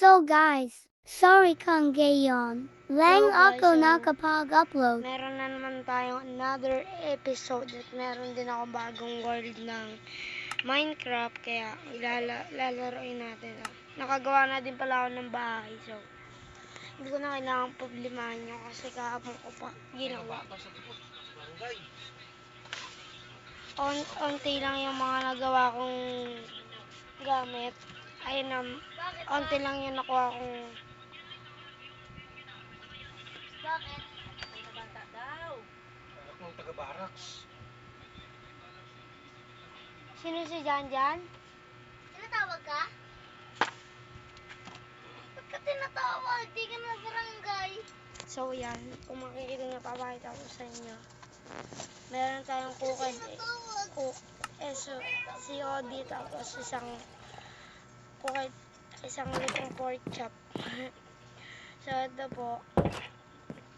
So guys, sorry kang gayon. Lang ako nakapag-upload. Meron na naman tayong another episode at meron din ako bagong world ng Minecraft, kaya lalaroin natin. Nakagawa na din pala ako ng bahay, so hindi ko na kailangan problemahin nyo kasi kahapon ko pa ginawa. Onti lang yung mga nagawa kong gamit. Ayun na, onti lang yung nakuha kong. Bakit? Ang bata daw. Ako ang taga-barracks. Sino si Janjan? Tinatawag ka? Ba't ka tinatawag? Di ka na barangay. So yan, kung makikita nyo, papakita ko sa inyo. Meron tayong cooked si Odi, tapos isang litong pork chop. So ito po,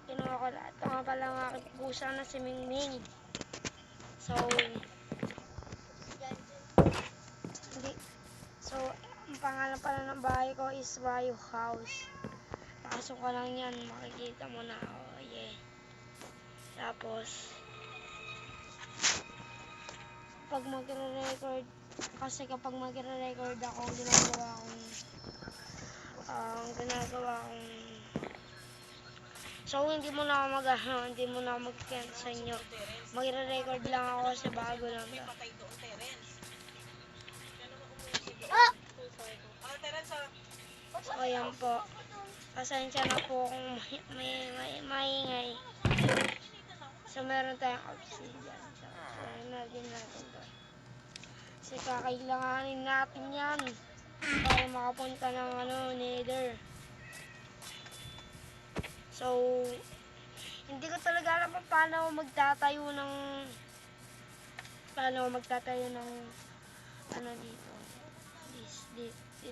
kinuha ko lahat. Ito nga pala ang aking pusa na si Mingming. So, ang pangalan pala ng bahay ko is Ryo House. Pasok ko lang yan, makikita mo na. Oh, yeah. Tapos, pag magre-record, kasi kapag magre-record ako, so hindi mo na ako mag-kent sa inyo. Magre-record lang ako sa bago lang. So ayan po, pasensya na po kung may maingay. So meron tayong obsidian. So natin to. Kasi kakailanganin natin yan para makapunta ng nether. So hindi ko talaga alam paano magtatayo ng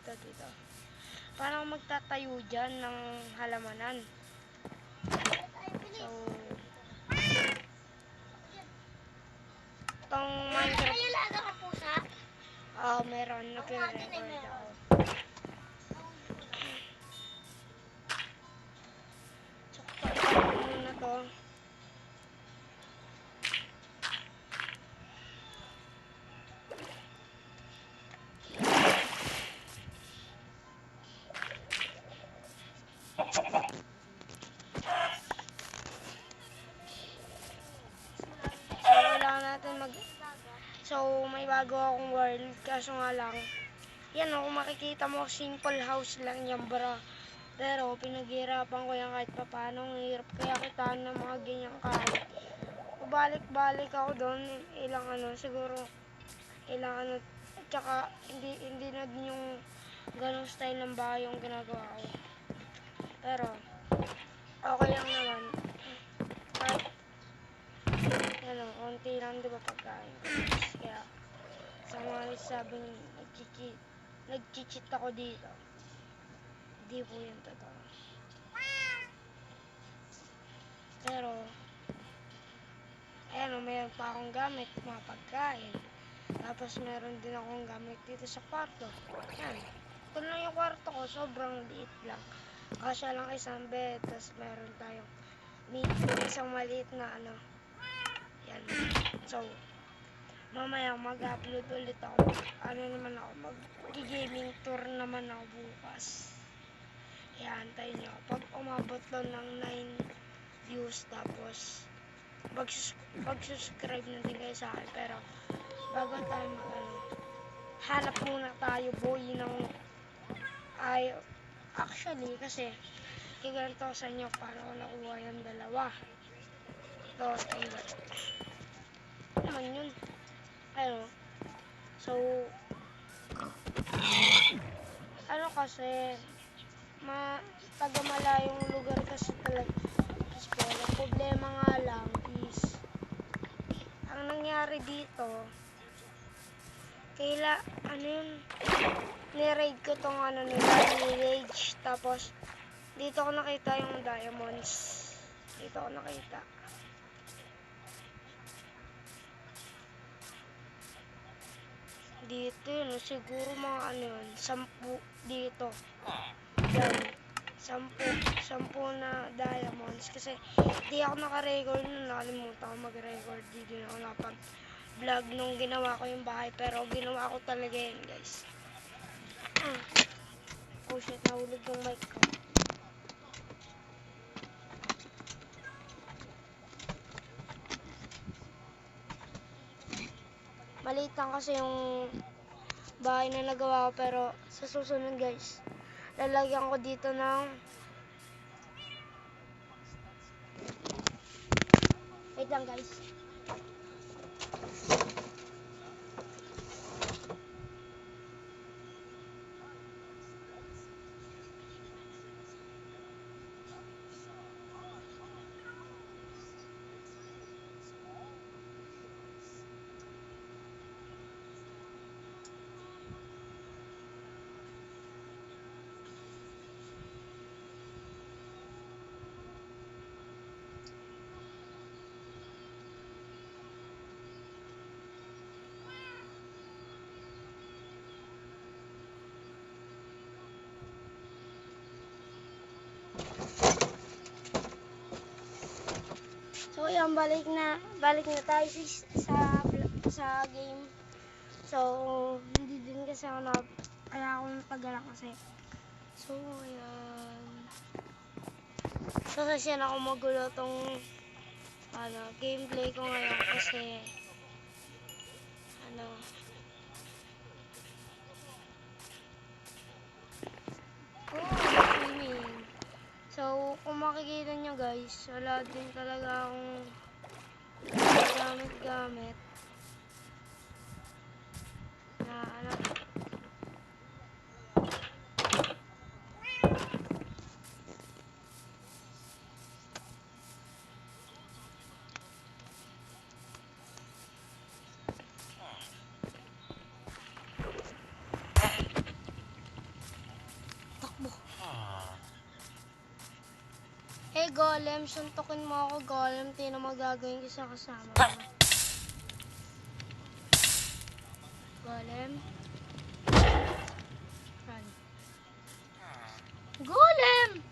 dito. Paano magtatayo dyan ng halamanan. So itong Minecraft. Ay, alaga ka pusa? Meron. Nag-record ako. So, kapag muna to. So, may bago akong world, kaso nga lang, yan kung makikita mo, simple house lang yan, bro. Pero, pinaghirapan ko yan kahit papano, ang hirap kaya kitaan ng mga ganyang kahit. Balik-balik ako doon, tsaka hindi na din yung ganong style ng bahay yung ginagawa ko. Pero, okay lang naman. Kahit, konti lang diba pagkain ko. Kaya, sa mga nagsabing nag-cheat ako dito. Hindi po yung totoo. Pero, mayroon pa akong gamit, mga pagkain. Tapos meron din akong gamit dito sa kwarto. Yan. Ito lang yung kwarto ko, sobrang liit lang. Kasya lang isang bed, tapos meron tayong isang maliit na yan. So, mamaya mag-upload ulit ako. Mag-gaming tour naman ako bukas. Iantayin nyo. Pag umabot lang ng 9 views, tapos mag-subscribe na din kayo sa akin. Pero, bago tayo hanap muna tayo, boy, actually, kasi, iganto sa inyo paano ko nakuha yung dalawa. Ito, naman yun. So, kasi, taga-malayong lugar kasi talaga. Ang problema nga lang is, ang nangyari dito, ni-raid ko tong ni-rage, tapos, dito ko nakita yung diamonds. Dito ko nakita. Dito yun, siguro mga 10 dito. 10 na diamonds. Kasi di ako naka-record nun, nakalimutan ko mag-record. Di din ako napag-vlog nung ginawa ko yung bahay. Pero ginawa ko talaga yun, guys. Oh shit, nahulog yung mic ko. Maliit lang kasi yung bahay na nagawa ko, pero sa susunod, guys, lalagyan ko dito ng wait lang, guys. So, yan, balik na tayo sa game. So, hindi din kasi ako kaya ako natagalan kasi. So, ayan. Sasasyan ako magulo tong gameplay ko ngayon kasi streaming. So, kung makikita nyo, guys, wala din talaga akong gamit na takbo. Hey, Golem, suntukin mo ako, Golem. Tingnan mo magagawin ko sa kasama mo. Golem. Run. Golem!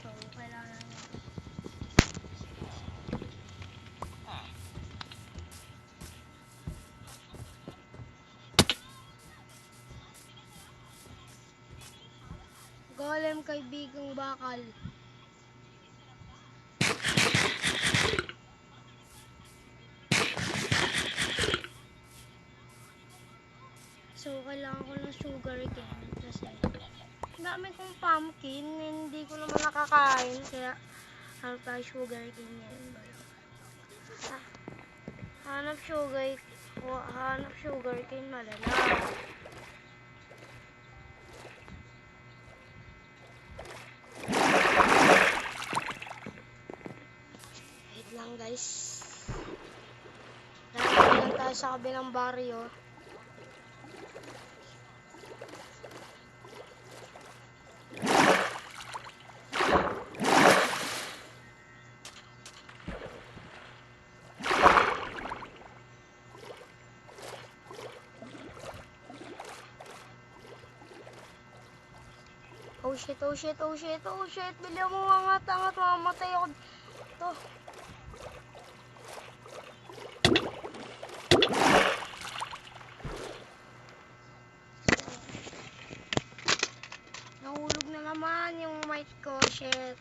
So, kailangan mo. Golem, kaibigang bakal. So, kailangan ko ng sugar cane kasi dami kong pumpkin, hindi ko naman nakakain, kaya hanap tayo sugar cane ngayon. Hanap sugar cane, malala. Wait lang, guys. Lalagyan tayo sa kabilang baryo. Oh shit, oh shit, oh shit, oh shit. Bili mo angat-angat, mamatay ako. Ito. Nahulog na naman yung mic ko, shit.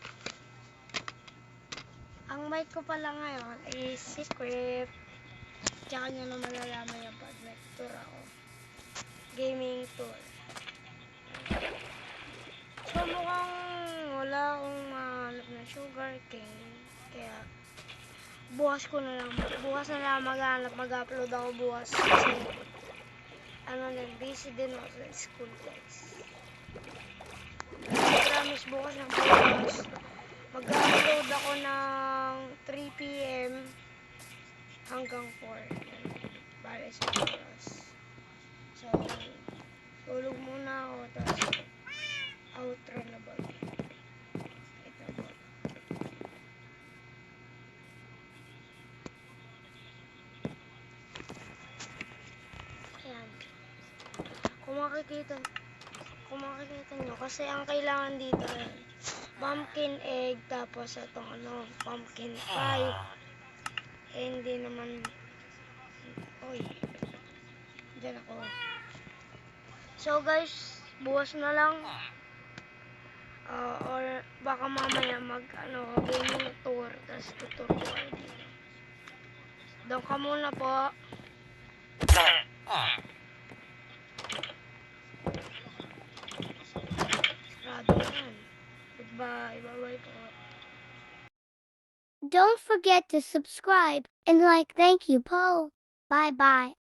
Ang mic ko pala ngayon is secret. Tsaka nyo na malalaman yung pag nag-tour ako. Gaming tour. So, mukhang wala akong mahanap na sugar cane. Kaya, bukas na lang mag-upload ako bukas. Kasi, busy din ako sa school, guys. Promise bukas mag-upload ako ng 3 PM hanggang 4. Bale sa oras. So, tulog muna ako, tapos outro na ba? Ito ba? Ayan. Kung makikita nyo. Kasi ang kailangan dito ay pumpkin egg, tapos itong pumpkin pie. Eh, hindi naman, oy, dyan ako. So guys, bukas na lang. Or baka mamaya gaming tour, tapos tutur ko kayo dito. Doon ka muna po. Sarado yan. Goodbye. Bye-bye po. Don't forget to subscribe and like. Thank you, Poe. Bye bye.